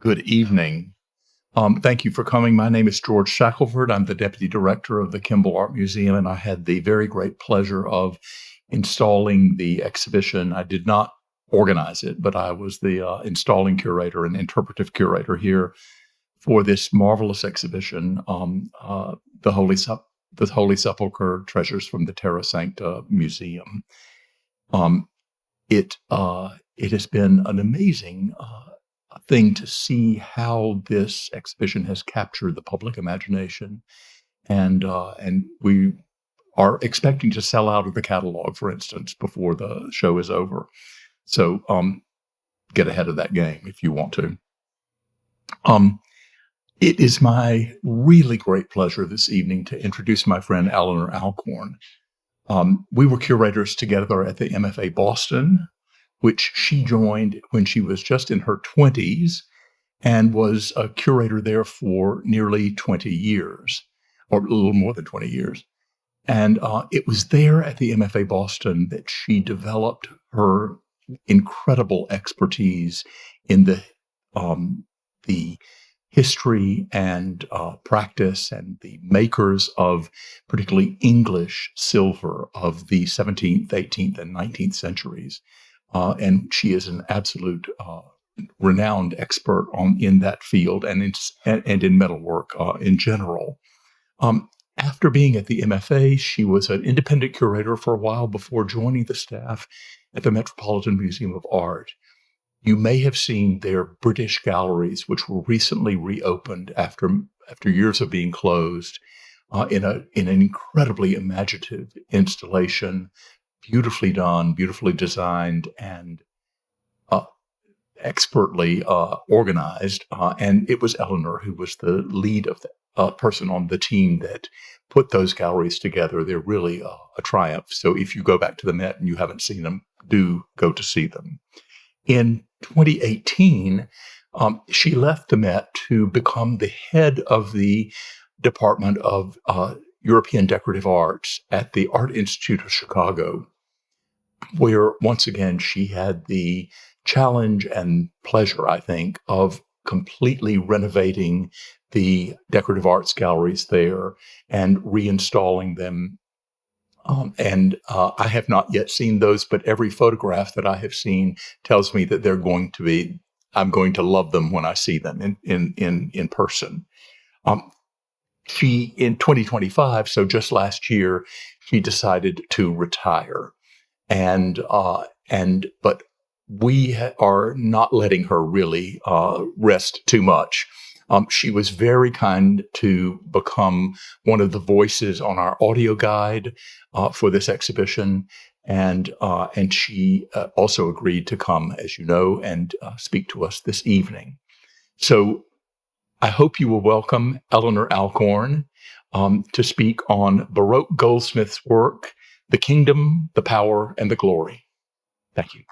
Good evening. Thank you for coming. My name is George Shackelford. I'm the Deputy Director of the Kimball Art Museum, and I had the very great pleasure of installing the exhibition. I did not organize it, but I was the installing curator and interpretive curator here for this marvelous exhibition, the Holy Sepulcher Treasures from the Terra Sancta Museum. It has been an amazing thing to see how this exhibition has captured the public imagination, and we are expecting to sell out of the catalog, for instance, before the show is over. So get ahead of that game if you want to. It is my really great pleasure this evening to introduce my friend Ellenor Alcorn. We were curators together at the MFA Boston, which she joined when she was just in her 20s and was a curator there for nearly 20 years, or a little more than 20 years. And it was there at the MFA Boston that she developed her incredible expertise in the history and practice and the makers of particularly English silver of the 17th, 18th, and 19th centuries. And she is an absolute renowned expert in that field and in metalwork in general. After being at the MFA, she was an independent curator for a while before joining the staff at the Metropolitan Museum of Art. You may have seen their British galleries, which were recently reopened after years of being closed, in an incredibly imaginative installation, beautifully done, beautifully designed, and expertly organized. And it was Ellenor who was the lead of the person on the team that put those galleries together. They're really a triumph. So if you go back to the Met and you haven't seen them, do go to see them. In 2018, she left the Met to become the head of the Department of European Decorative Arts at the Art Institute of Chicago, where, once again, she had the challenge and pleasure, I think, of completely renovating the decorative arts galleries there and reinstalling them. And I have not yet seen those, but every photograph that I have seen tells me that I'm going to love them when I see them in person. She, in 2025, so just last year, she decided to retire. But we are not letting her really rest too much. She was very kind to become one of the voices on our audio guide for this exhibition, and she also agreed to come, as you know, and speak to us this evening. So I hope you will welcome Ellenor Alcorn to speak on Baroque Goldsmith's work, The Kingdom, the Power, and the Glory. Thank you.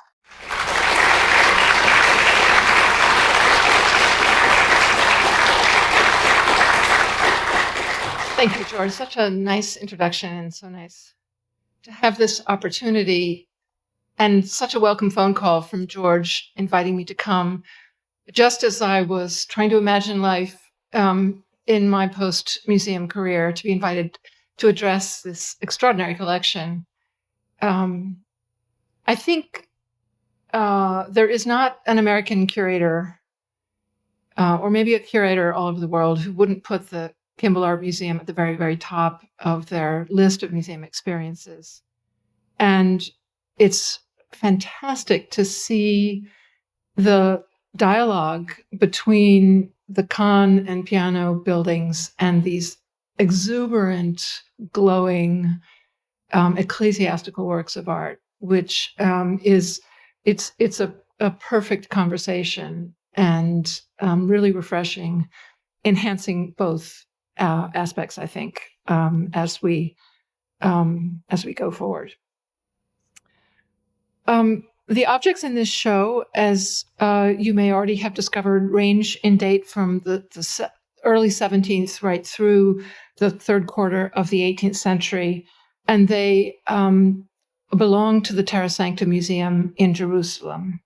Thank you, George. Such a nice introduction, and so nice to have this opportunity, and such a welcome phone call from George inviting me to come, just as I was trying to imagine life in my post-museum career, to be invited to address this extraordinary collection. I think there is not an American curator, or maybe a curator all over the world, who wouldn't put the Kimball Art Museum at the very, very top of their list of museum experiences. And it's fantastic to see the dialogue between the Con and Piano buildings and these exuberant, glowing ecclesiastical works of art, which it's a perfect conversation and really refreshing, enhancing both aspects, I think, as we go forward. The objects in this show, as you may already have discovered, range in date from the early 17th right through the third quarter of the 18th century, and they belong to the Terra Sancta Museum in Jerusalem.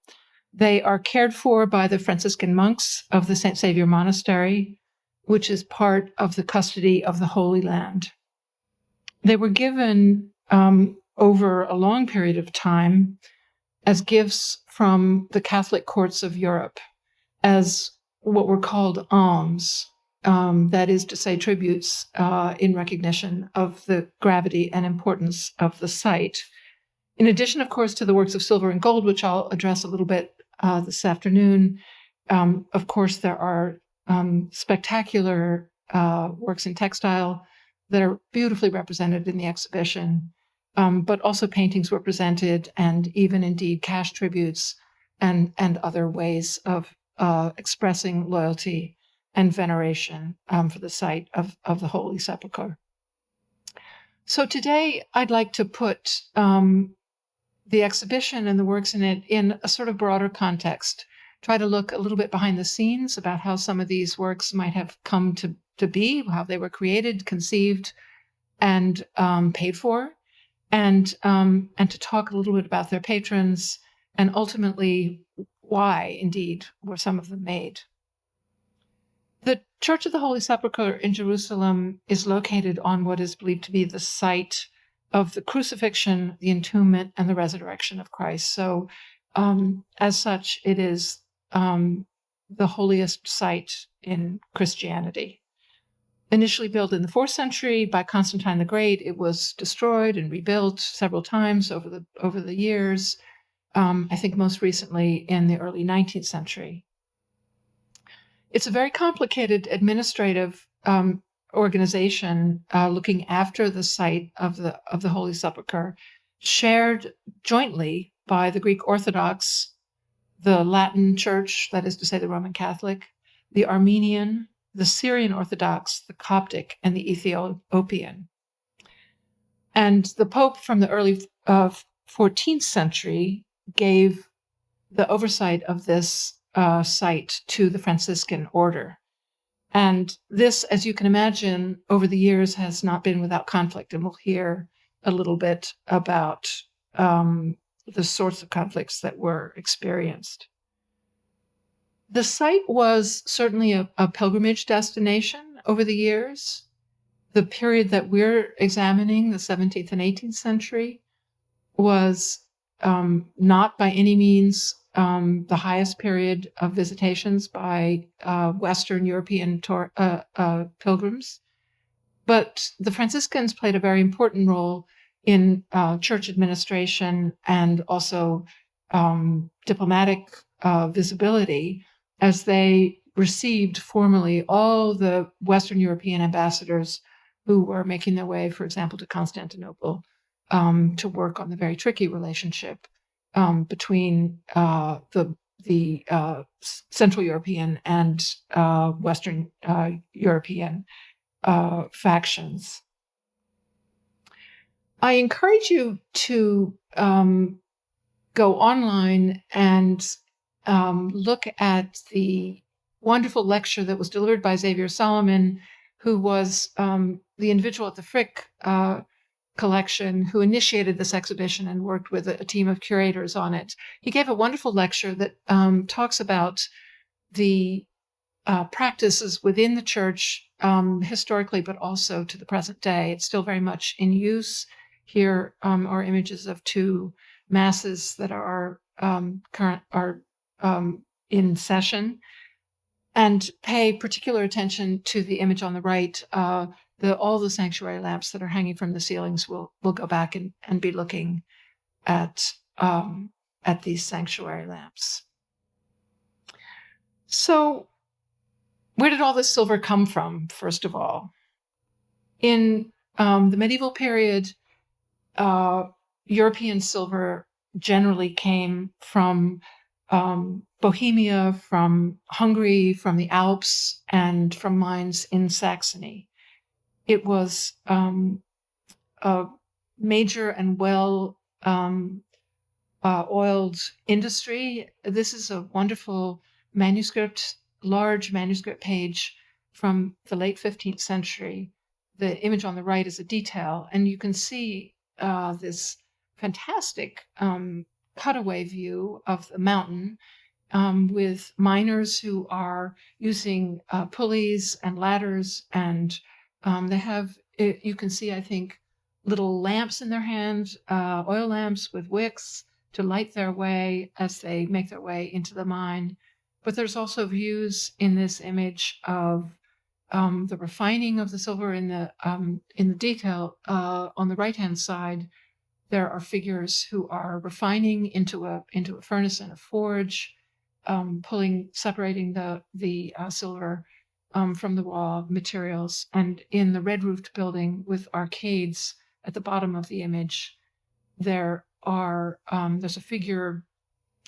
They are cared for by the Franciscan monks of the St. Saviour Monastery, which is part of the custody of the Holy Land. They were given over a long period of time as gifts from the Catholic courts of Europe, as what were called alms, that is to say, tributes in recognition of the gravity and importance of the site. In addition, of course, to the works of silver and gold, which I'll address a little bit this afternoon, of course, there are spectacular works in textile that are beautifully represented in the exhibition, but also paintings were presented, and even indeed cash tributes and other ways of expressing loyalty and veneration for the site of the Holy Sepulcher. So today I'd like to put the exhibition and the works in it in a sort of broader context, try to look a little bit behind the scenes about how some of these works might have come to be, how they were created, conceived, and paid for, and to talk a little bit about their patrons, and ultimately why, indeed, were some of them made. The Church of the Holy Sepulchre in Jerusalem is located on what is believed to be the site of the crucifixion, the entombment, and the resurrection of Christ. So, as such, it is the holiest site in Christianity. Initially built in the 4th century by Constantine the Great, it was destroyed and rebuilt several times over the years. I think most recently in the early 19th century. It's a very complicated administrative organization looking after the site of the Holy Sepulchre, shared jointly by the Greek Orthodox, the Latin Church, that is to say the Roman Catholic, the Armenian, the Syrian Orthodox, the Coptic, and the Ethiopian. And the Pope from the early 14th century gave the oversight of this site to the Franciscan order. And this, as you can imagine, over the years has not been without conflict. And we'll hear a little bit about the sorts of conflicts that were experienced. The site was certainly a pilgrimage destination over the years. The period that we're examining, the 17th and 18th century, was not by any means the highest period of visitations by Western European pilgrims. But the Franciscans played a very important role in church administration and also diplomatic visibility, as they received formally all the Western European ambassadors who were making their way, for example, to Constantinople to work on the very tricky relationship between the Central European and Western European factions. I encourage you to go online and look at the wonderful lecture that was delivered by Xavier Solomon, who was the individual at the Frick collection who initiated this exhibition and worked with a team of curators on it. He gave a wonderful lecture that talks about the practices within the church historically, but also to the present day. It's still very much in use. Here are images of two masses that are in session, and pay particular attention to the image on the right. All the sanctuary lamps that are hanging from the ceilings will go back and be looking at these sanctuary lamps. So, where did all this silver come from, first of all? In the medieval period, European silver generally came from Bohemia, from Hungary, from the Alps, and from mines in Saxony. It was a major and well oiled industry. This is a wonderful manuscript, large manuscript page from the late 15th century. The image on the right is a detail, and you can see this fantastic cutaway view of the mountain with miners who are using pulleys and ladders, and they have, you can see, I think, little lamps in their hand, oil lamps with wicks to light their way as they make their way into the mine. But there's also views in this image of the refining of the silver in the detail. On the right-hand side, there are figures who are refining into a furnace and a forge, separating the silver from the raw materials. And in the red-roofed building with arcades at the bottom of the image, there's a figure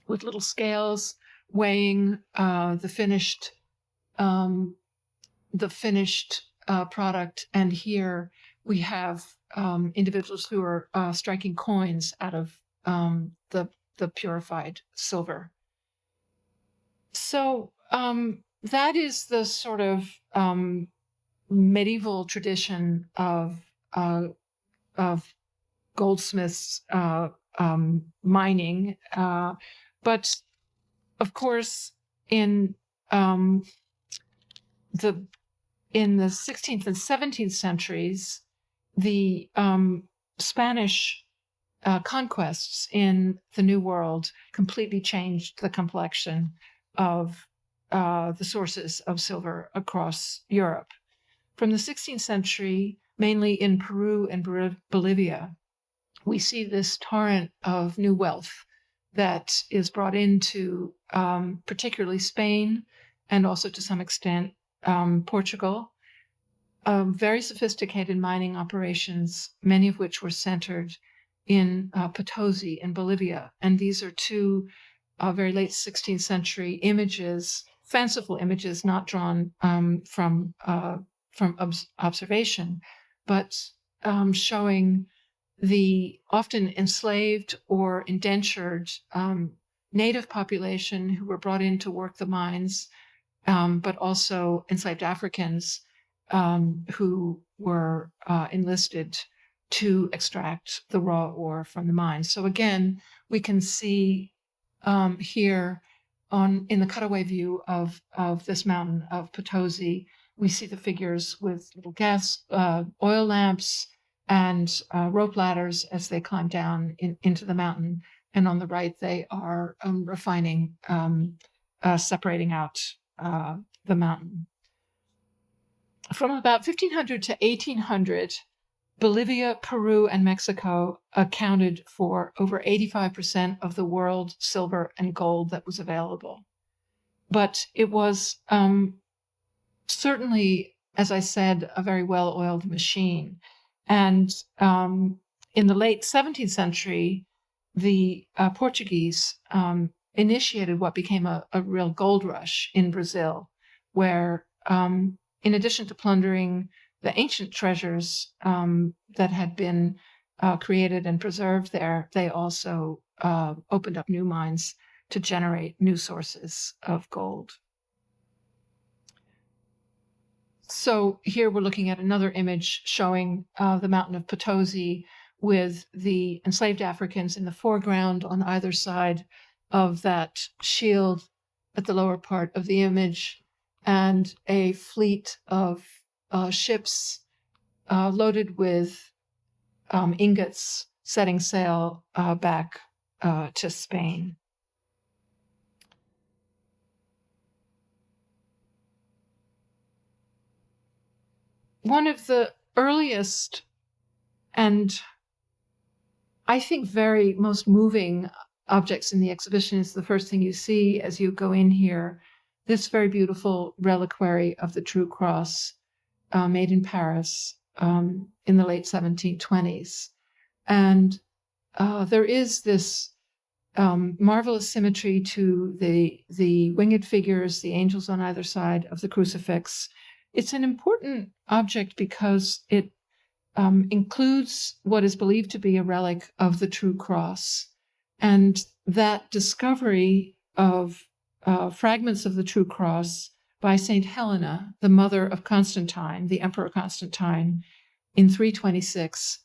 with little scales weighing the finished product. And here we have individuals who are striking coins out of the purified silver. So that is the sort of medieval tradition of Goldsmith's mining. But of course, in the 16th and 17th centuries, the Spanish conquests in the New World completely changed the complexion of the sources of silver across Europe. From the 16th century, mainly in Peru and Bolivia, we see this torrent of new wealth that is brought into particularly Spain and also to some extent Portugal. Very sophisticated mining operations, many of which were centered in Potosi in Bolivia. And these are two very late 16th century images, fanciful images, not drawn from observation, but showing the often enslaved or indentured native population who were brought in to work the mines, but also enslaved Africans who were enlisted to extract the raw ore from the mines. So again, we can see here in the cutaway view of this mountain of Potosi, we see the figures with little oil lamps and rope ladders as they climb down into the mountain. And on the right, they are refining, separating out the mountain. From about 1500 to 1800, Bolivia, Peru, and Mexico accounted for over 85% of the world silver and gold that was available. But it was certainly, as I said, a very well-oiled machine. And in the late 17th century, the Portuguese initiated what became a real gold rush in Brazil, where in addition to plundering the ancient treasures that had been created and preserved there, they also opened up new mines to generate new sources of gold. So here we're looking at another image showing the mountain of Potosi with the enslaved Africans in the foreground on either side of that shield at the lower part of the image, and a fleet of ships loaded with ingots setting sail back to Spain. One of the earliest and I think very most moving objects in the exhibition is the first thing you see as you go in here, this very beautiful reliquary of the True Cross made in Paris in the late 1720s. And there is this marvelous symmetry to the winged figures, the angels on either side of the crucifix. It's an important object because it includes what is believed to be a relic of the True Cross. And that discovery of fragments of the True Cross by Saint Helena, the mother of Constantine, the Emperor Constantine, in 326,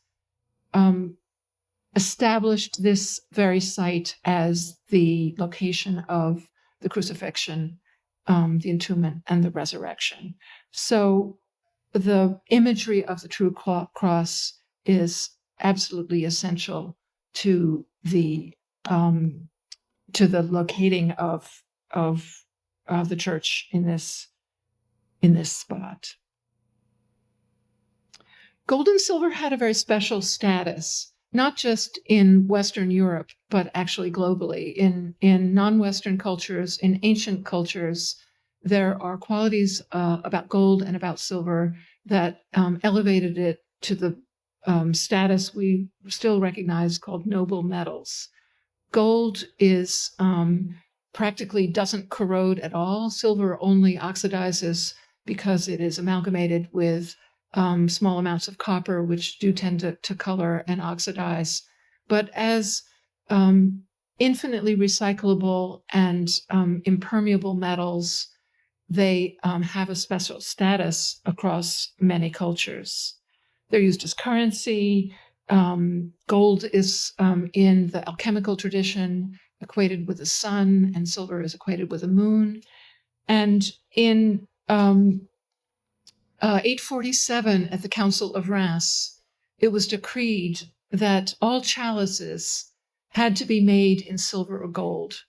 established this very site as the location of the crucifixion, the entombment, and the resurrection. So the imagery of the true cross is absolutely essential to the locating of the church in this spot. Gold and silver had a very special status, not just in Western Europe, but actually globally. In non-Western cultures, in ancient cultures, there are qualities about gold and about silver that elevated it to the status we still recognize called noble metals. Gold is practically doesn't corrode at all. Silver only oxidizes because it is amalgamated with small amounts of copper, which do tend to color and oxidize. But as infinitely recyclable and impermeable metals, they have a special status across many cultures. They're used as currency. Gold is in the alchemical tradition equated with the sun, and silver is equated with the moon. And in 847 at the Council of Reims, it was decreed that all chalices had to be made in silver or gold.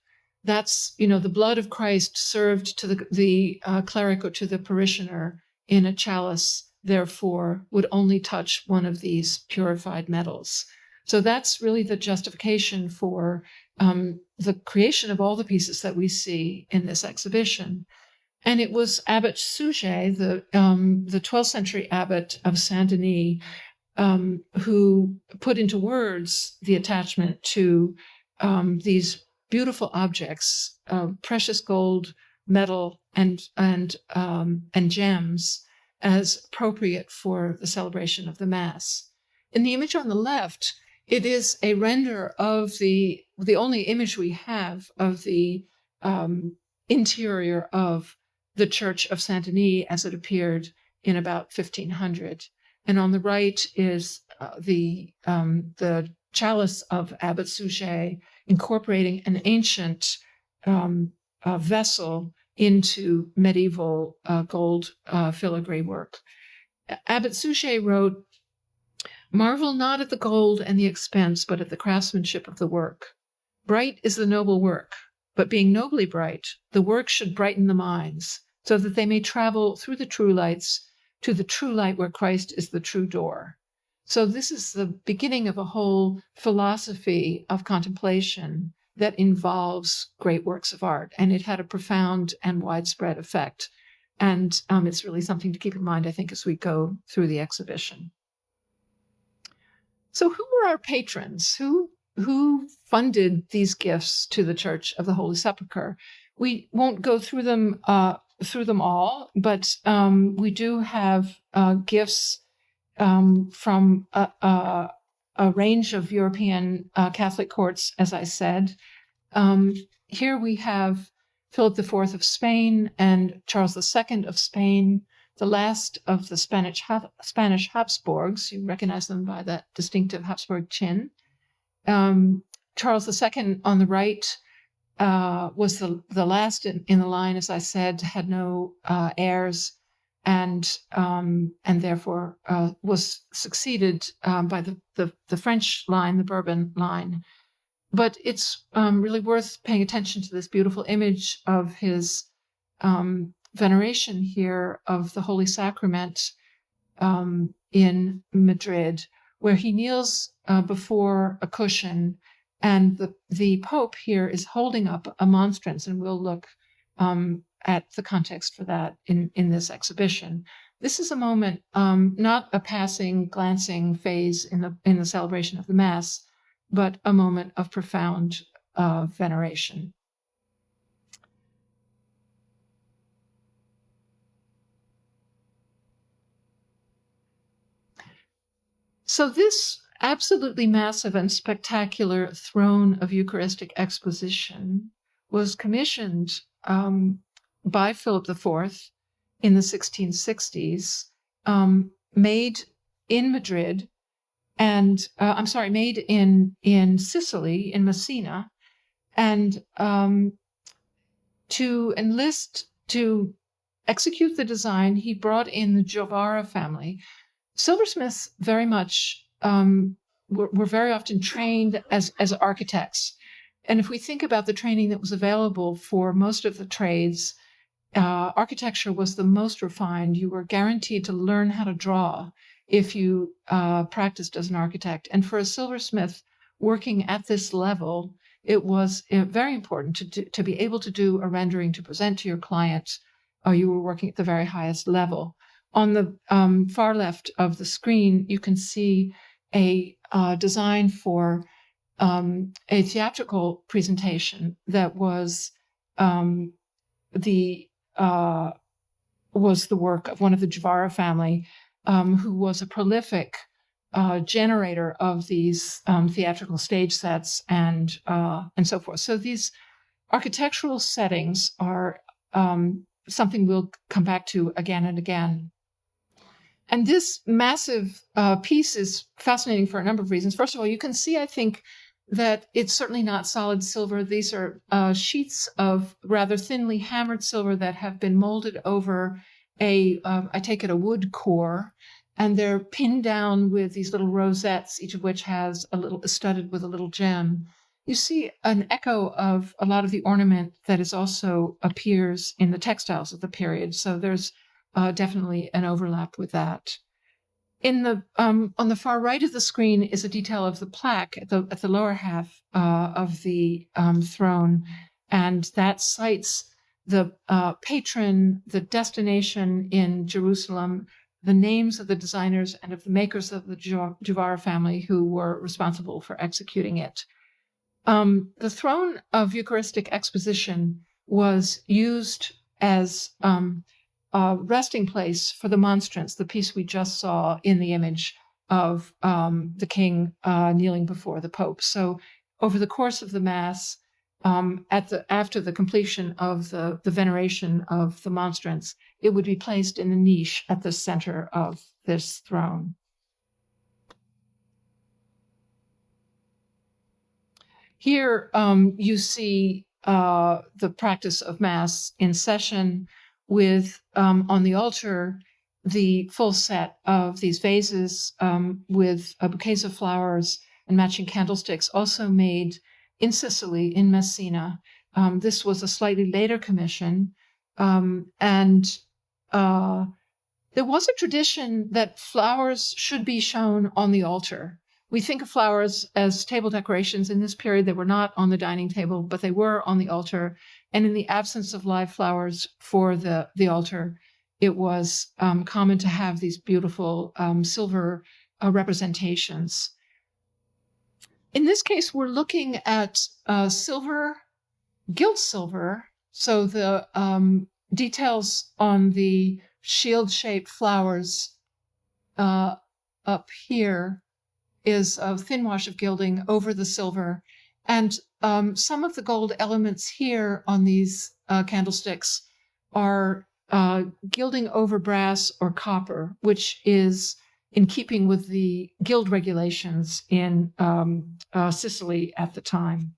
That's, the blood of Christ served to the cleric or to the parishioner in a chalice, therefore would only touch one of these purified metals. So that's really the justification for the creation of all the pieces that we see in this exhibition. And it was Abbot Suger, the 12th century abbot of Saint Denis, who put into words the attachment to these beautiful objects, precious gold, metal, and gems, as appropriate for the celebration of the Mass. In the image on the left, it is a render of the only image we have of the interior of the Church of Saint Denis as it appeared in about 1500. And on the right is the chalice of Abbot Suger, incorporating an ancient vessel into medieval gold filigree work. Abbot Suger wrote, "Marvel not at the gold and the expense, but at the craftsmanship of the work. Bright is the noble work, but being nobly bright, the work should brighten the minds, so that they may travel through the true lights to the true light where Christ is the true door." So this is the beginning of a whole philosophy of contemplation that involves great works of art, and it had a profound and widespread effect. And it's really something to keep in mind, I think, as we go through the exhibition. So who were our patrons? Who funded these gifts to the Church of the Holy Sepulchre? We won't go through them all, but we do have gifts from a range of European Catholic courts, as I said. Here we have Philip IV of Spain and Charles II of Spain, the last of the Spanish Habsburgs. You recognize them by that distinctive Habsburg chin. Charles II on the right was the last in the line, as I said, had no heirs, and therefore was succeeded by the French line, the Bourbon line. But it's really worth paying attention to this beautiful image of his veneration here of the Holy Sacrament in Madrid, where he kneels before a cushion, and the Pope here is holding up a monstrance, and we'll look at the context for that in this exhibition. This is a moment, not a passing, glancing phase in the celebration of the Mass, but a moment of profound veneration. So this absolutely massive and spectacular throne of Eucharistic exposition was commissioned by Philip IV in the 1660s, made in Madrid, and made in Sicily, in Messina, and to enlist to execute the design, he brought in the Jovara family. Silversmiths very much were very often trained as architects. And if we think about the training that was available for most of the trades, architecture was the most refined. You were guaranteed to learn how to draw if you practiced as an architect. And for a silversmith working at this level, it was very important to be able to do a rendering to present to your client. You were working at the very highest level. On the far left of the screen, you can see a design for a theatrical presentation that was the work of one of the Jovara family, who was a prolific generator of these theatrical stage sets and so forth. So these architectural settings are something we'll come back to again and again. And this massive piece is fascinating for a number of reasons. First of all, you can see, I think, that it's certainly not solid silver. These are sheets of rather thinly hammered silver that have been molded over I take it, a wood core, and they're pinned down with these little rosettes, each of which has studded with a little gem. You see an echo of a lot of the ornament that also appears in the textiles of the period. So there's definitely an overlap with that. On the far right of the screen is a detail of the plaque at the lower half of the throne, and that cites the patron, the destination in Jerusalem, the names of the designers and of the makers of the Jovara family who were responsible for executing it. The throne of Eucharistic Exposition was used as a resting place for the monstrance, the piece we just saw in the image of the king kneeling before the Pope. So over the course of the Mass, after the completion of the veneration of the monstrance, it would be placed in the niche at the center of this throne. Here you see the practice of Mass in session with, on the altar, the full set of these vases with bouquets of flowers and matching candlesticks, also made in Sicily, in Messina. This was a slightly later commission, and there was a tradition that flowers should be shown on the altar. We think of flowers as table decorations. In this period, they were not on the dining table, but they were on the altar. And in the absence of live flowers for the altar, it was common to have these beautiful silver representations. In this case, we're looking at silver, gilt silver. So the details on the shield-shaped flowers up here is a thin wash of gilding over the silver. And some of the gold elements here on these candlesticks are gilding over brass or copper, which is in keeping with the gild regulations in Sicily at the time.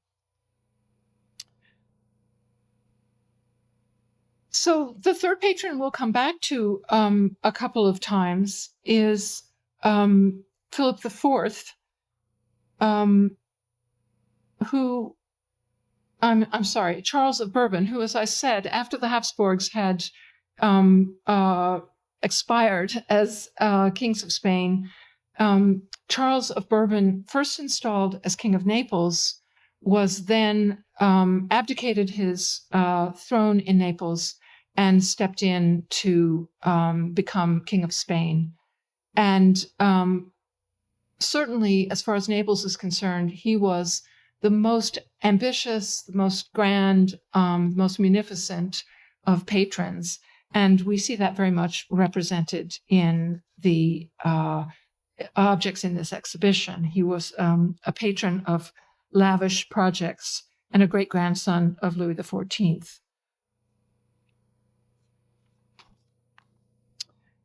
So the third patron we'll come back to a couple of times is Philip IV, Charles of Bourbon, who, as I said, after the Habsburgs had expired as kings of Spain, Charles of Bourbon, first installed as King of Naples, was then abdicated his throne in Naples and stepped in to become King of Spain. And certainly, as far as Naples is concerned, he was the most ambitious, the most grand, most munificent of patrons. And we see that very much represented in the objects in this exhibition. He was a patron of lavish projects and a great-grandson of Louis XIV.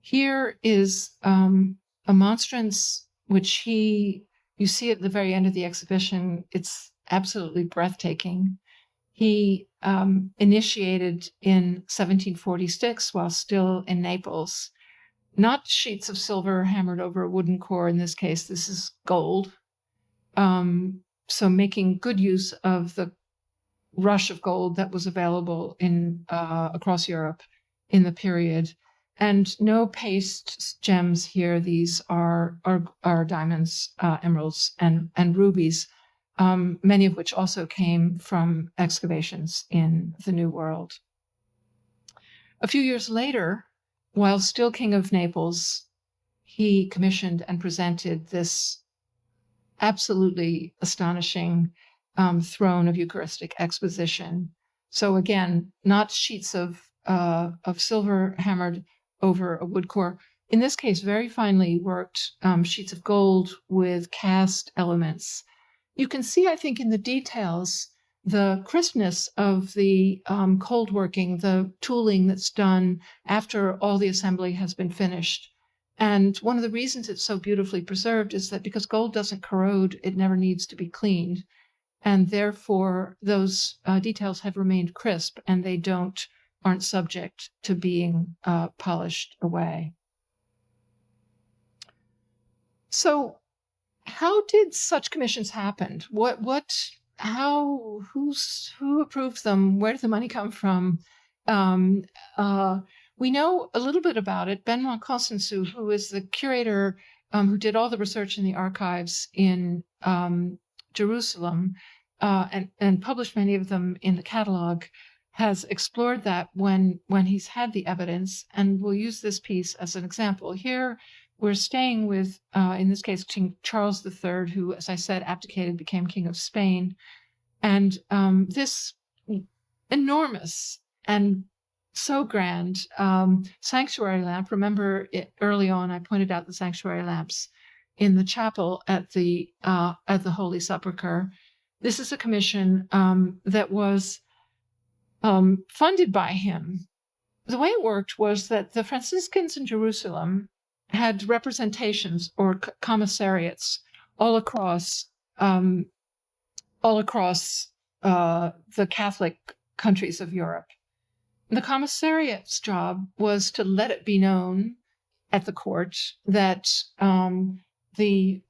Here is a monstrance which you see at the very end of the exhibition. It's absolutely breathtaking. he initiated in 1746 while still in Naples. Not sheets of silver hammered over a wooden core. In this case, this is gold. So making good use of the rush of gold that was available in across Europe in the period. And no paste gems here. These are diamonds, emeralds, and rubies, many of which also came from excavations in the New World. A few years later, while still King of Naples, he commissioned and presented this absolutely astonishing throne of Eucharistic exposition. So again, not sheets of silver hammered over a wood core. In this case, very finely worked sheets of gold with cast elements. You can see, I think, in the details, the crispness of the cold working, the tooling that's done after all the assembly has been finished. And one of the reasons it's so beautifully preserved is that because gold doesn't corrode, it never needs to be cleaned. And therefore, those details have remained crisp and they aren't subject to being polished away. So how did such commissions happen? Who approved them? Where did the money come from? We know a little bit about it. Benoit Constançou, who is the curator who did all the research in the archives in Jerusalem and published many of them in the catalog, has explored that when he's had the evidence, and we'll use this piece as an example. Here we're staying with, in this case, King Charles III, who, as I said, abdicated, became King of Spain. And this enormous and so grand sanctuary lamp. Remember, early on, I pointed out the sanctuary lamps in the chapel at the Holy Sepulcher. This is a commission that was funded by him. The way it worked was that the Franciscans in Jerusalem had representations or commissariats all across the Catholic countries of Europe. The commissariat's job was to let it be known at the court that the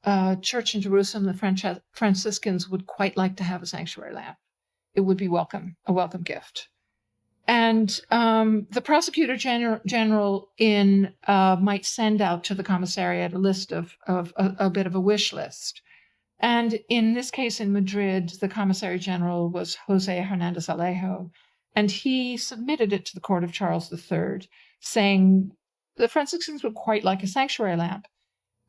church in Jerusalem, the Franciscans, would quite like to have a sanctuary lamp. It would be a welcome gift. And the prosecutor general might send out to the commissariat a list of a bit of a wish list. And in this case, in Madrid, the commissary general was Jose Hernandez Alejo, and he submitted it to the court of Charles III, saying the Franciscans would quite like a sanctuary lamp.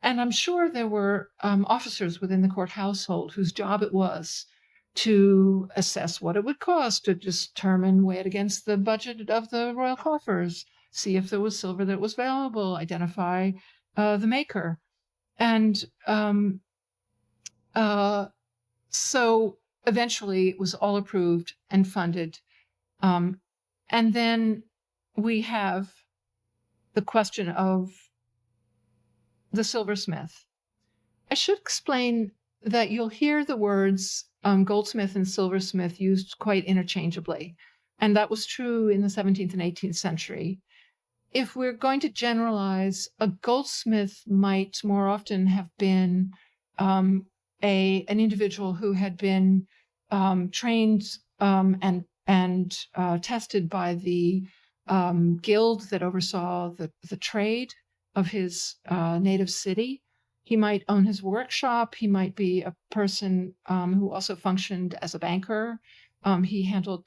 And I'm sure there were officers within the court household whose job it was to assess what it would cost, to determine, weigh it against the budget of the royal coffers, see if there was silver that was available, identify the maker. And so eventually it was all approved and funded. And then we have the question of the silversmith. I should explain that you'll hear the words goldsmith and silversmith used quite interchangeably. And that was true in the 17th and 18th century. If we're going to generalize, a goldsmith might more often have been an individual who had been trained and tested by the guild that oversaw the trade of his native city. He might own his workshop. He might be a person who also functioned as a banker. He handled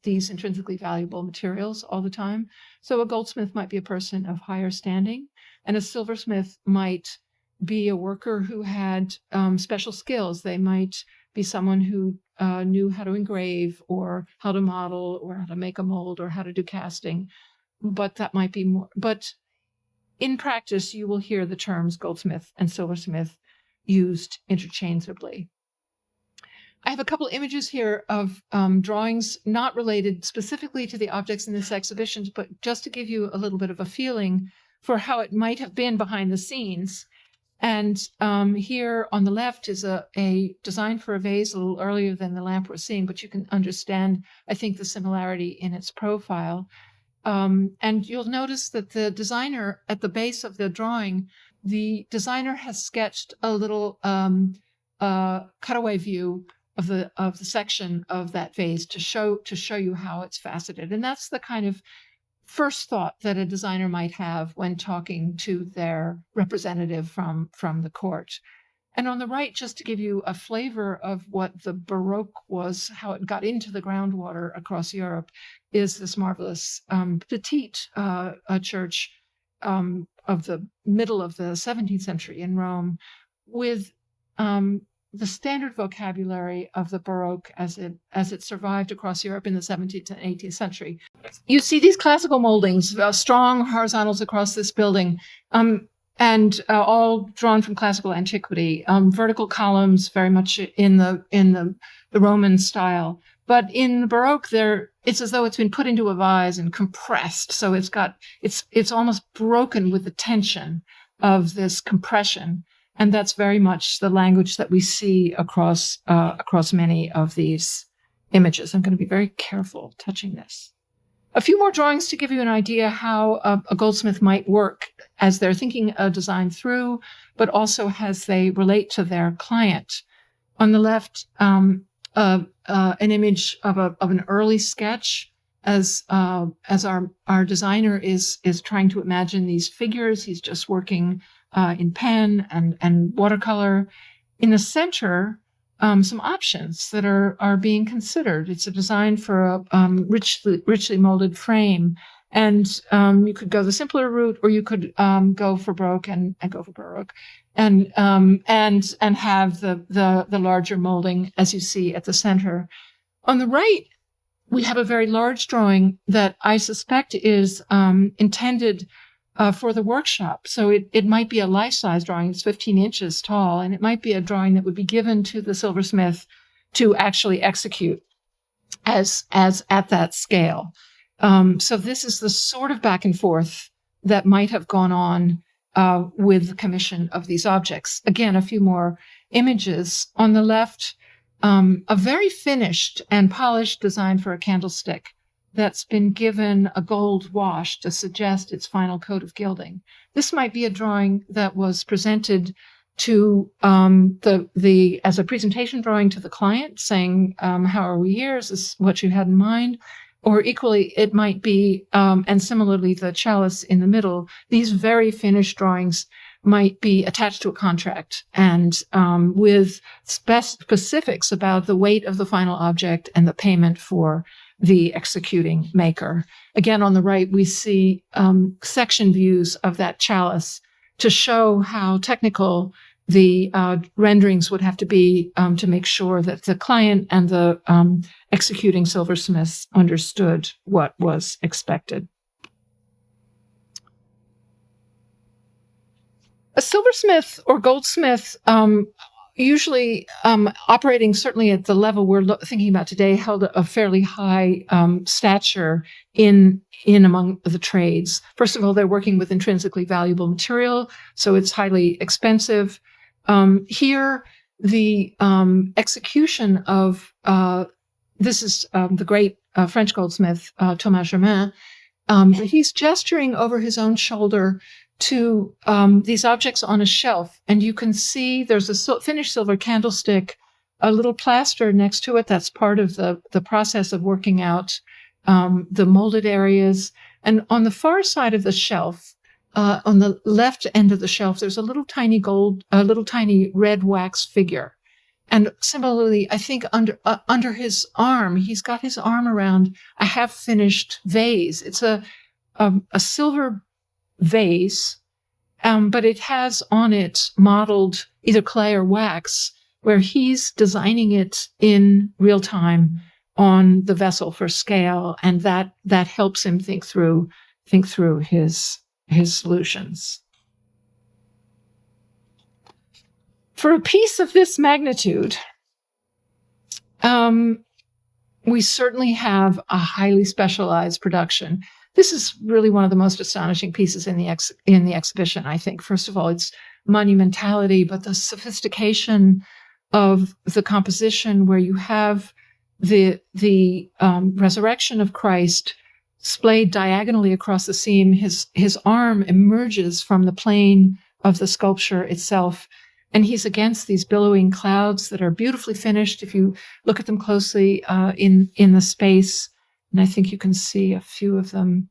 these intrinsically valuable materials all the time. So a goldsmith might be a person of higher standing, and a silversmith might be a worker who had special skills. They might be someone who knew how to engrave or how to model or how to make a mold or how to do casting. But that might be more. But in practice, you will hear the terms goldsmith and silversmith used interchangeably. I have a couple images here of drawings not related specifically to the objects in this exhibition, but just to give you a little bit of a feeling for how it might have been behind the scenes. And here on the left is a design for a vase a little earlier than the lamp we're seeing, but you can understand, I think, the similarity in its profile. And you'll notice that the designer, at the base of the drawing, the designer has sketched a little cutaway view of the section of that vase to show you how it's faceted. And that's the kind of first thought that a designer might have when talking to their representative from the court. And on the right, just to give you a flavor of what the Baroque was, how it got into the groundwater across Europe, is this marvelous petite church of the middle of the 17th century in Rome, with the standard vocabulary of the Baroque as it survived across Europe in the 17th and 18th century. You see these classical moldings, strong horizontals across this building, and all drawn from classical antiquity. Vertical columns, very much in the Roman style. But in the Baroque, it's as though it's been put into a vase and compressed. So it's almost broken with the tension of this compression. And that's very much the language that we see across many of these images. I'm going to be very careful touching this. A few more drawings to give you an idea how a goldsmith might work as they're thinking a design through, but also as they relate to their client. On the left, an image of an early sketch as our designer is trying to imagine these figures. He's just working in pen and watercolor. In the center, some options that are being considered. It's a design for a richly molded frame, and you could go the simpler route, or you could go for Baroque and go for Baroque, and have the larger molding as you see at the center. On the right, we have a very large drawing that I suspect is intended for the workshop. So it might be a life-size drawing. It's 15 inches tall, and it might be a drawing that would be given to the silversmith to actually execute as at that scale. So this is the sort of back and forth that might have gone on with the commission of these objects. Again, a few more images. On the left, a very finished and polished design for a candlestick that's been given a gold wash to suggest its final coat of gilding. This might be a drawing that was presented to as a presentation drawing to the client, saying, how are we here? Is this what you had in mind? Or equally, it might be, and similarly, the chalice in the middle, these very finished drawings might be attached to a contract and with specifics about the weight of the final object and the payment for the executing maker. Again, on the right, we see section views of that chalice to show how technical the renderings would have to be to make sure that the client and the executing silversmiths understood what was expected. A silversmith or goldsmith, usually operating certainly at the level we're thinking about today, held a fairly high stature in among the trades. First of all, they're working with intrinsically valuable material, so it's highly expensive. Here, the execution of this is the great French goldsmith Thomas Germain. He's gesturing over his own shoulder to these objects on a shelf, and you can see there's a finished silver candlestick, a little plaster next to it. That's part of the process of working out the molded areas. And on the far side of the shelf, on the left end of the shelf, there's a little tiny red wax figure. And similarly, I think under his arm, he's got his arm around a half-finished vase. It's a silver vase, but it has on it modeled either clay or wax, where he's designing it in real time on the vessel for scale, and that helps him think through his solutions. For a piece of this magnitude, we certainly have a highly specialized production. This is really one of the most astonishing pieces in the exhibition, I think. First of all, it's monumentality, but the sophistication of the composition, where you have the resurrection of Christ splayed diagonally across the seam. His arm emerges from the plane of the sculpture itself, and he's against these billowing clouds that are beautifully finished. If you look at them closely in the space, and I think you can see a few of them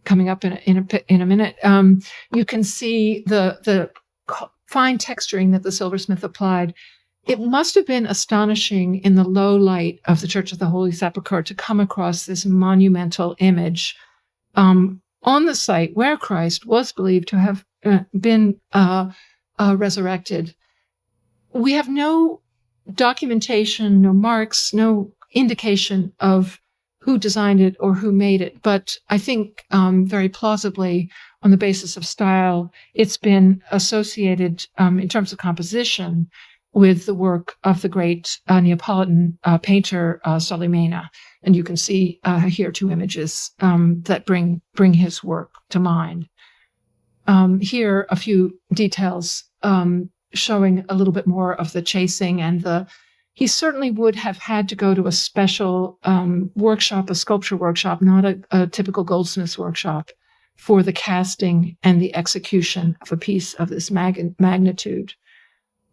coming up in a minute. You can see the fine texturing that the silversmith applied. It must have been astonishing in the low light of the Church of the Holy Sepulchre to come across this monumental image on the site where Christ was believed to have been resurrected. We have no documentation, no marks, no indication of who designed it or who made it, but I think very plausibly, on the basis of style, it's been associated in terms of composition with the work of the great Neapolitan painter Solimena. And you can see here two images that bring his work to mind. Here, a few details showing a little bit more of the chasing and he certainly would have had to go to a special workshop, a sculpture workshop, not a typical goldsmith's workshop, for the casting and the execution of a piece of this magnitude.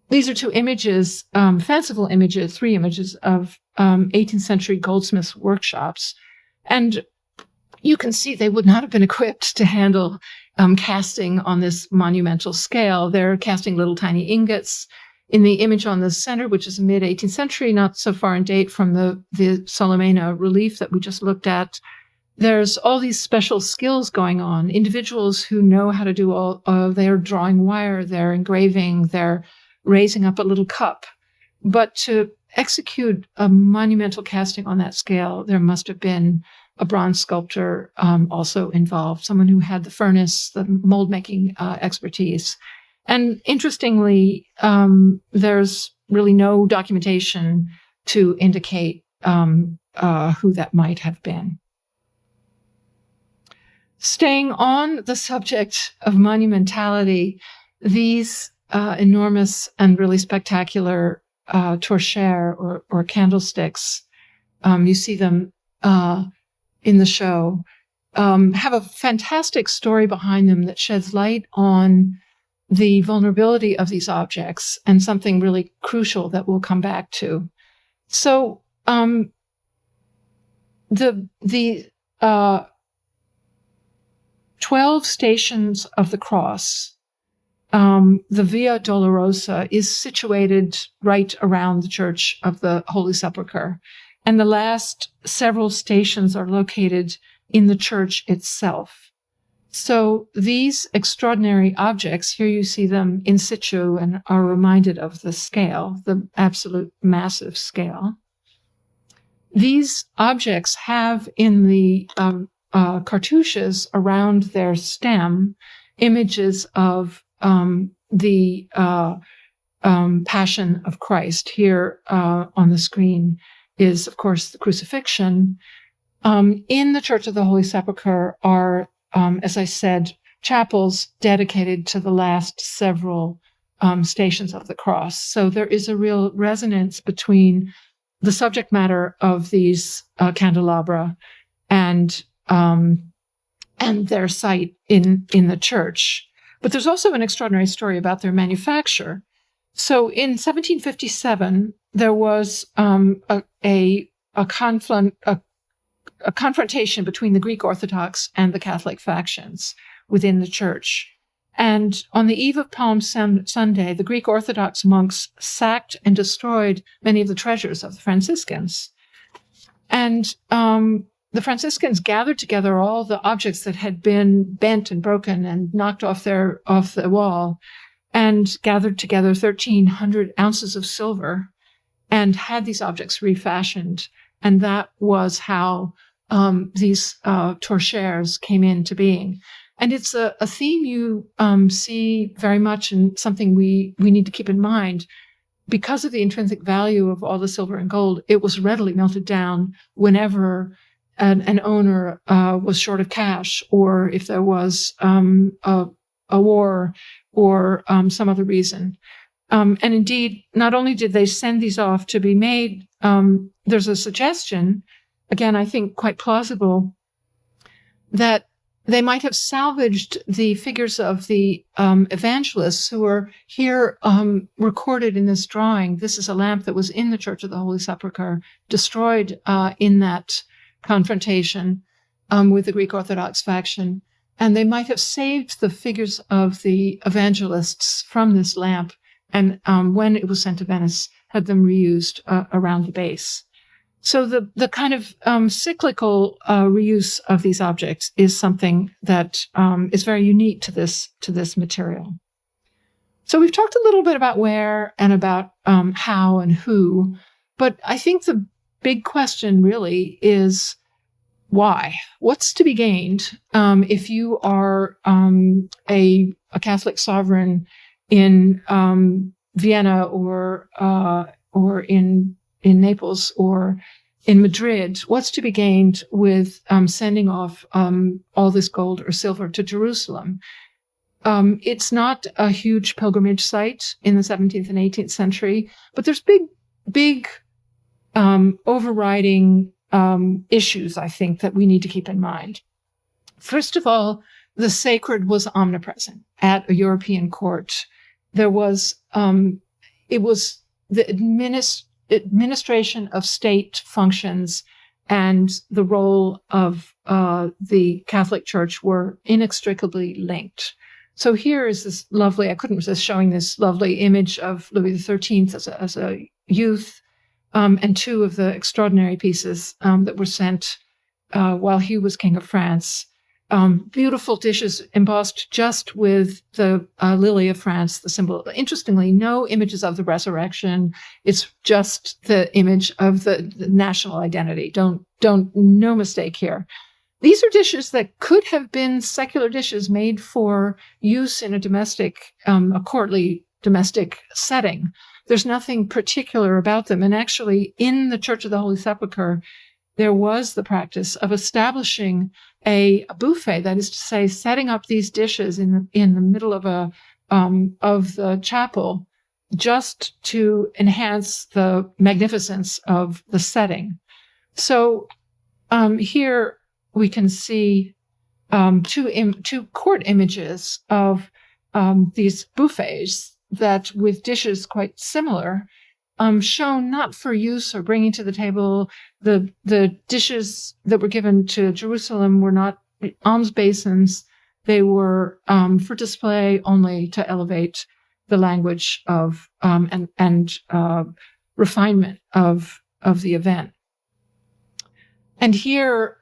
These are two images, fanciful images, three images of 18th century goldsmiths' workshops. And you can see they would not have been equipped to handle casting on this monumental scale. They're casting little tiny ingots. In the image on the center, which is mid-18th century, not so far in date from the Solimena relief that we just looked at, there's all these special skills going on. Individuals who know how to do they're drawing wire, they're engraving, they're raising up a little cup. But to execute a monumental casting on that scale, there must have been a bronze sculptor also involved, someone who had the furnace, the mold-making expertise. And interestingly, there's really no documentation to indicate who that might have been. Staying on the subject of monumentality, these enormous and really spectacular torchères or candlesticks, you see them in the show, have a fantastic story behind them that sheds light on the vulnerability of these objects and something really crucial that we'll come back to. So the 12 stations of the cross, the Via Dolorosa is situated right around the Church of the Holy Sepulchre, and the last several stations are located in the church itself. So these extraordinary objects, here you see them in situ and are reminded of the scale, the absolute massive scale. These objects have in the cartouches around their stem images of the Passion of Christ. Here on the screen is, of course, the crucifixion. In the Church of the Holy Sepulchre are as I said, chapels dedicated to the last several stations of the cross. So there is a real resonance between the subject matter of these candelabra and their site in the church. But there's also an extraordinary story about their manufacture. So in 1757, there was a confrontation between the Greek Orthodox and the Catholic factions within the church. And on the eve of Palm Sunday, the Greek Orthodox monks sacked and destroyed many of the treasures of the Franciscans. And the Franciscans gathered together all the objects that had been bent and broken and knocked off the wall, and gathered together 1,300 ounces of silver and had these objects refashioned. And that was how these torchères came into being. And it's a theme you see very much, and something we need to keep in mind. Because of the intrinsic value of all the silver and gold, it was readily melted down whenever an owner was short of cash, or if there was a war or some other reason. And indeed, not only did they send these off to be made, there's a suggestion, again, I think quite plausible, that they might have salvaged the figures of the evangelists who are here recorded in this drawing. This is a lamp that was in the Church of the Holy Sepulchre, destroyed in that confrontation with the Greek Orthodox faction. And they might have saved the figures of the evangelists from this lamp, and when it was sent to Venice, had them reused around the base. So the kind of cyclical reuse of these objects is something that is very unique to this material. So we've talked a little bit about where and about how and who, but I think the big question really is why? What's to be gained if you are a Catholic sovereign in Vienna or in Naples or in Madrid? What's to be gained with sending off all this gold or silver to Jerusalem? It's not a huge pilgrimage site in the 17th and 18th century, but there's big overriding issues, I think, that we need to keep in mind. First of all, the sacred was omnipresent at a European court. There was, it was the administration of state functions and the role of the Catholic Church were inextricably linked. So here is this lovely, I couldn't resist showing this lovely image of Louis XIII as a youth, and two of the extraordinary pieces that were sent while he was King of France. Beautiful dishes embossed just with the lily of France, the symbol. Interestingly, no images of the resurrection. It's just the image of the national identity. No mistake here. These are dishes that could have been secular dishes made for use in a domestic, a courtly domestic setting. There's nothing particular about them. And actually, in the Church of the Holy Sepulchre, there was the practice of establishing a buffet, that is to say, setting up these dishes in the middle of the chapel, just to enhance the magnificence of the setting. So here we can see two court images of these buffets that, with dishes quite similar, shown not for use or bringing to the table. The dishes that were given to Jerusalem were not alms basins. They were for display only to elevate the language of and refinement of the event. And here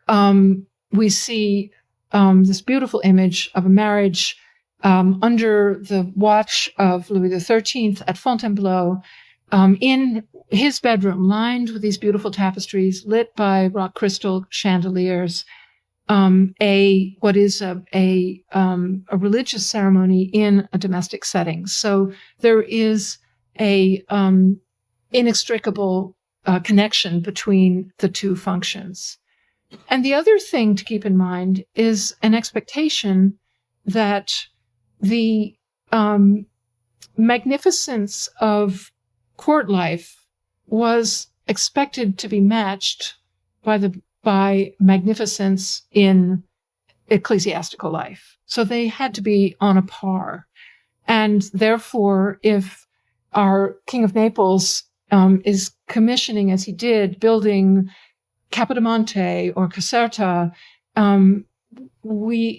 we see this beautiful image of a marriage under the watch of Louis XIII at Fontainebleau, in his bedroom, lined with these beautiful tapestries, lit by rock crystal chandeliers, what is a religious ceremony in a domestic setting. So there is a inextricable connection between the two functions. And the other thing to keep in mind is an expectation that the magnificence of court life was expected to be matched by magnificence in ecclesiastical life. So they had to be on a par. And therefore, if our King of Naples is commissioning, as he did, building Capodimonte or Caserta,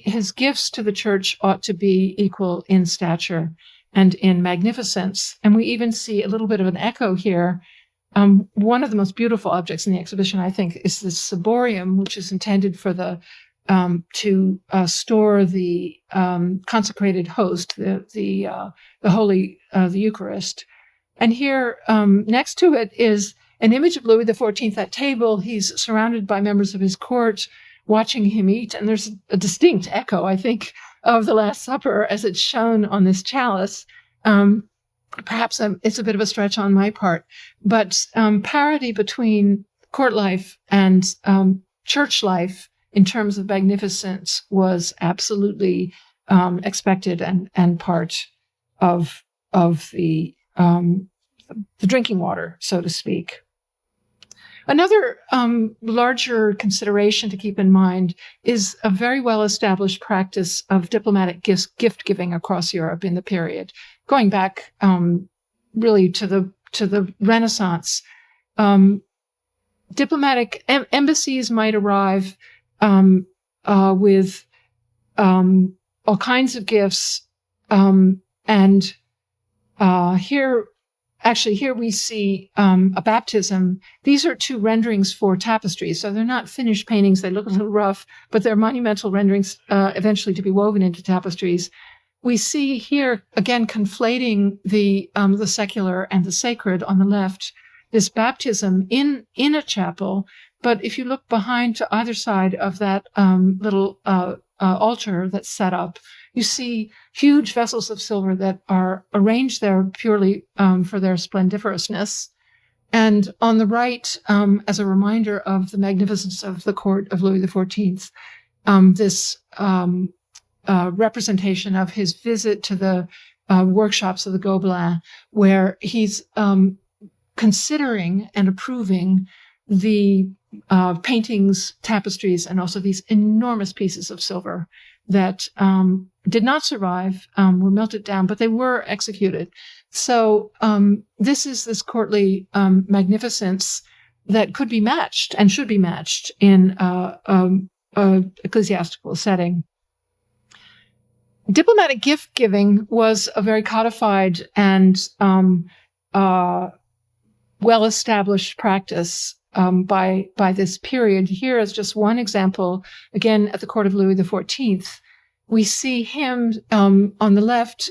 his gifts to the church ought to be equal in stature and in magnificence. And we even see a little bit of an echo here. One of the most beautiful objects in the exhibition, I think, is this ciborium, which is intended for to store the consecrated host, the holy, the Eucharist. And here, next to it is an image of Louis XIV at table. He's surrounded by members of his court, watching him eat. And there's a distinct echo, I think, of the Last Supper as it's shown on this chalice. Perhaps it's a bit of a stretch on my part, but parity between court life and church life in terms of magnificence was absolutely expected and part of the drinking water, so to speak. Another larger consideration to keep in mind is a very well-established practice of diplomatic gift giving across Europe in the period, going back really to the Renaissance. Diplomatic embassies might arrive with all kinds of gifts, and here we see a baptism. These are two renderings for tapestries, so they're not finished paintings. They look a little rough, but they're monumental renderings eventually to be woven into tapestries. We see here, again, conflating the secular and the sacred on the left, this baptism in a chapel. But if you look behind to either side of that little altar that's set up, you see huge vessels of silver that are arranged there purely for their splendiferousness. And on the right, as a reminder of the magnificence of the court of Louis XIV, this representation of his visit to the workshops of the Gobelins, where he's considering and approving the paintings, tapestries, and also these enormous pieces of silver that did not survive, were melted down, but they were executed. So this is this courtly magnificence that could be matched and should be matched in an ecclesiastical setting. Diplomatic gift giving was a very codified and well-established practice by this period. Here is just one example, again, at the court of Louis XIV. We see him on the left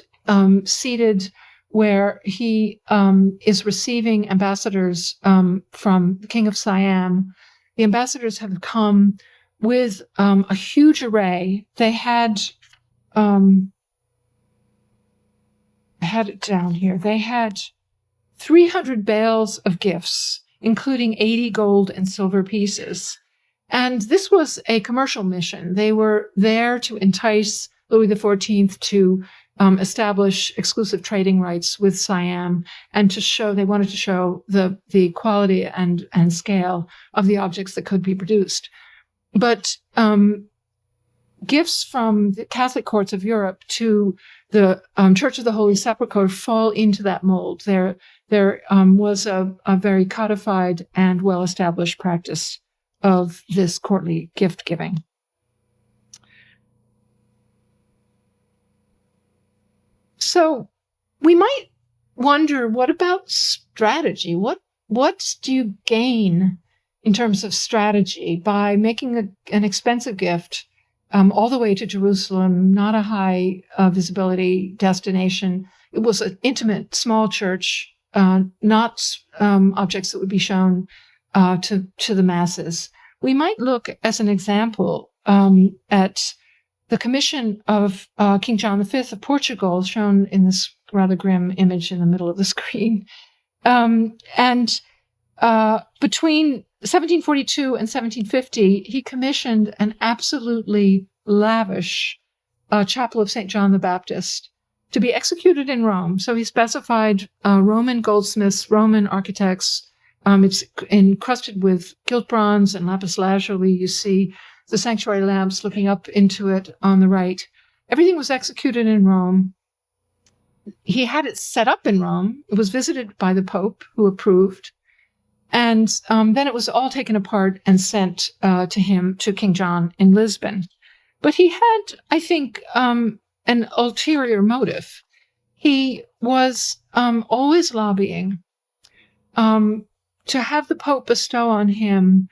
seated where he is receiving ambassadors from the King of Siam. The ambassadors have come with a huge array. They had it down here. They had 300 bales of gifts, including 80 gold and silver pieces. And this was a commercial mission. They were there to entice Louis XIV to establish exclusive trading rights with Siam, and they wanted to show the quality and scale of the objects that could be produced. But gifts from the Catholic courts of Europe to the Church of the Holy Sepulcher fall into that mold. There was a very codified and well-established practice of this courtly gift giving. So we might wonder, what about strategy? What do you gain in terms of strategy by making an expensive gift all the way to Jerusalem, not a high visibility destination? It was an intimate, small church, not objects that would be shown to the masses. We might look as an example at the commission of King John V of Portugal, shown in this rather grim image in the middle of the screen. And between 1742 and 1750, he commissioned an absolutely lavish chapel of St. John the Baptist to be executed in Rome. So he specified Roman goldsmiths, Roman architects. It's encrusted with gilt bronze and lapis lazuli. You see the sanctuary lamps looking up into it on the right. Everything was executed in Rome. He had it set up in Rome. It was visited by the Pope, who approved. And then it was all taken apart and sent to King John in Lisbon. But he had, I think, an ulterior motive. He was always lobbying to have the Pope bestow on him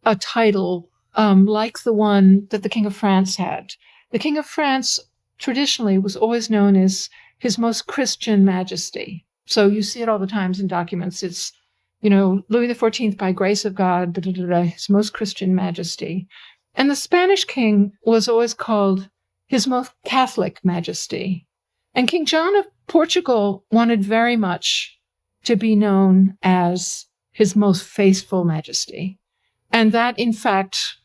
a title like the one that the King of France had. The King of France traditionally was always known as His Most Christian Majesty. So you see it all the times in documents. It's, Louis XIV, by grace of God, His Most Christian Majesty. And the Spanish king was always called His Most Catholic Majesty. And King John of Portugal wanted very much to be known as His Most Faithful Majesty. And that, in fact,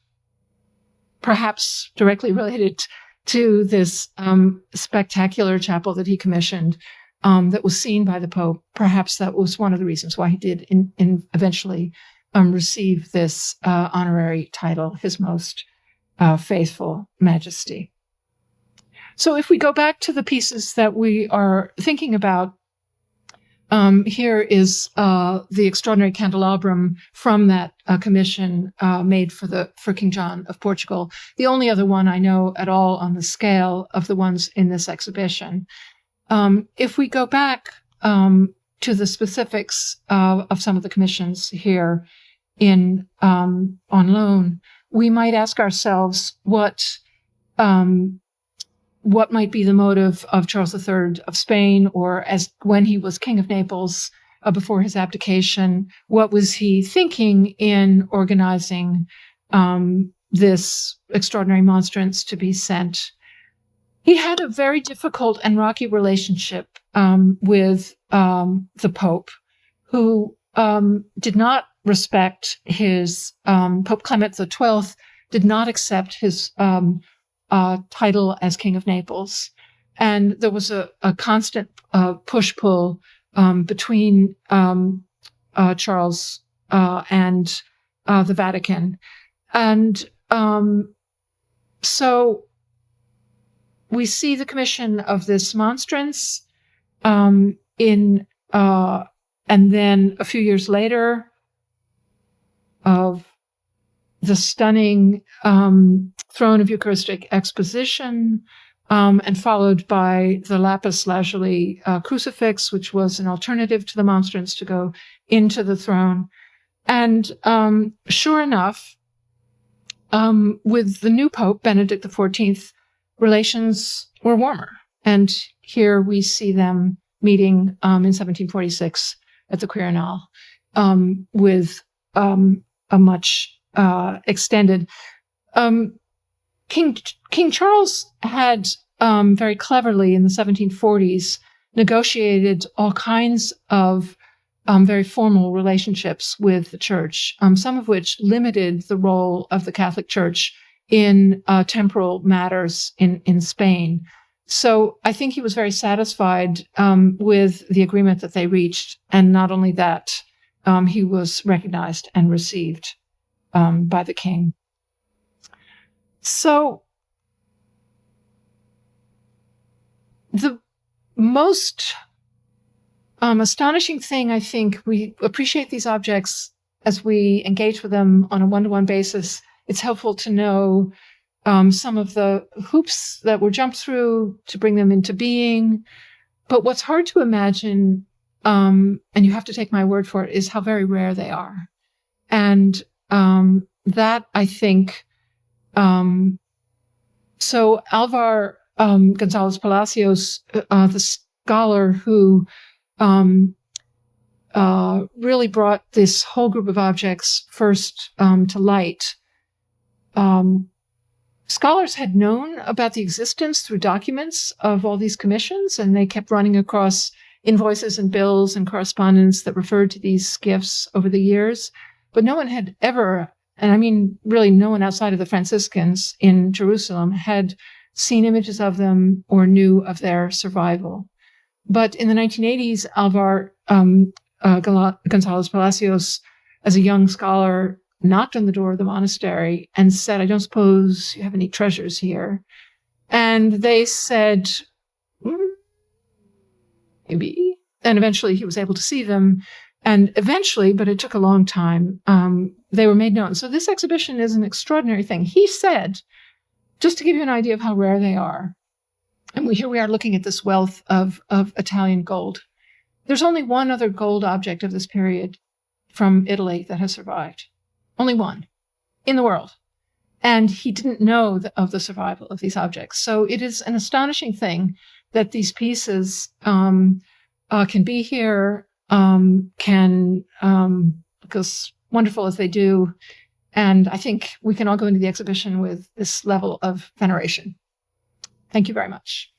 perhaps directly related to this spectacular chapel that he commissioned that was seen by the Pope. Perhaps that was one of the reasons why he did eventually receive this honorary title, His Most Faithful Majesty. So if we go back to the pieces that we are thinking about, here is the extraordinary candelabrum from that commission made for King John of Portugal, the only other one I know at all on the scale of the ones in this exhibition. If we go back to the specifics of some of the commissions here on loan, we might ask ourselves what might be the motive of Charles III of Spain, or as when he was King of Naples before his abdication, what was he thinking in organizing this extraordinary monstrance to be sent? He had a very difficult and rocky relationship with the Pope, who did not respect his Pope Clement XII, did not accept his title as King of Naples. And there was a constant push-pull between Charles and the Vatican. And so we see the commission of this monstrance and then a few years later of the stunning throne of Eucharistic exposition, and followed by the lapis lazuli crucifix, which was an alternative to the monstrance to go into the throne. And sure enough, with the new Pope, Benedict XIV, relations were warmer. And here we see them meeting in 1746 at the Quirinal with a much extended. King Charles had very cleverly in the 1740s negotiated all kinds of very formal relationships with the church, some of which limited the role of the Catholic Church in temporal matters in Spain. So I think he was very satisfied with the agreement that they reached. And not only that, he was recognized and received by the king. So the most astonishing thing, I think, we appreciate these objects as we engage with them on a one-to-one basis. It's helpful to know some of the hoops that were jumped through to bring them into being. But what's hard to imagine, and you have to take my word for it, is how very rare they are. And that, I think, so Alvar González Palacios, the scholar who really brought this whole group of objects first to light, scholars had known about the existence through documents of all these commissions, and they kept running across invoices and bills and correspondence that referred to these gifts over the years. But no one had ever, and I mean really no one outside of the Franciscans in Jerusalem, had seen images of them or knew of their survival. But in the 1980s, Alvar González Palacios, as a young scholar, knocked on the door of the monastery and said, "I don't suppose you have any treasures here?" And they said, maybe. And eventually he was able to see them. And eventually, but it took a long time, they were made known. So this exhibition is an extraordinary thing. He said, just to give you an idea of how rare they are, and here we are looking at this wealth of Italian gold. There's only one other gold object of this period from Italy that has survived. Only one in the world. And he didn't know of the survival of these objects. So it is an astonishing thing that these pieces can be here, can look as wonderful as they do. And I think we can all go into the exhibition with this level of veneration. Thank you very much.